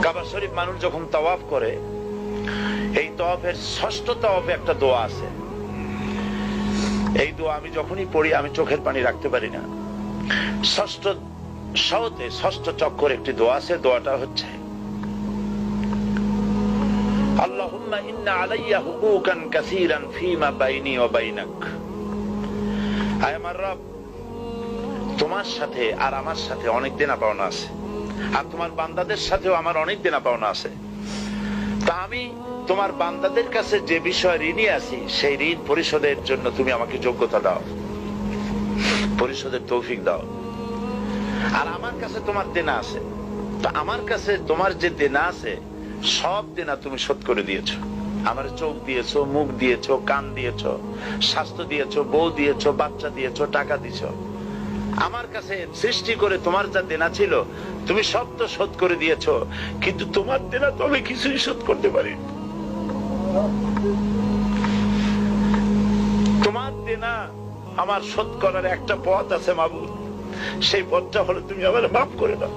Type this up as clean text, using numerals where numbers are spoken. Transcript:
কাবা শরীফ মানুষ যখন তাওয়াফ করে, এই তাওয়াফের ষষ্ঠ তাওয়াফে একটা দোয়া আছে। এই দোয়া আমি যখনই পড়ি আমি চোখের পানি রাখতে পারি না। ষষ্ঠ শওতে ষষ্ঠ চক্কর একটি দোয়া আছে। দোয়াটা হচ্ছে আল্লাহুম্মা ইন্না আলাইয়া হুকুকান কাসীরান ফীমা বাইনি ওয়া বাইনাক। আয় আমার রব, তোমার সাথে আর আমার সাথে অনেক দেনা পাওনা আছে, আর তোমার বান্দাদের সাথেও আমার অনেক দেনা পাওনা আছে। তা আমি তোমার বান্দাদের কাছে যে বিষয় ঋণী আছি, সেই ঋণ পরিশোধের জন্য তুমি আমাকে যোগ্যতা দাও, পরিশোধের তৌফিক দাও। আর আমার কাছে তোমার দেনা আছে, তো আমার কাছে তোমার যে দেনা আছে সব দেনা তুমি শোধ করে দিয়েছো। আমার চোখ দিয়েছো, মুখ দিয়েছো, কান দিয়েছো, স্বাস্থ্য দিয়েছো, বউ দিয়েছো, বাচ্চা দিয়েছো, টাকা দিয়েছো। আমার কাছে সৃষ্টি করে তোমার যা দেনা ছিল তুমি সব তো শোধ করে দিয়েছো, কিন্তু তোমার দেনা তো আমি কিছুই শোধ করতে পারি। তোমার দেনা আমার শোধ করার একটা পথ আছে মাবুদ, সেই পথটা হলো তুমি আমার মাফ করে দাও।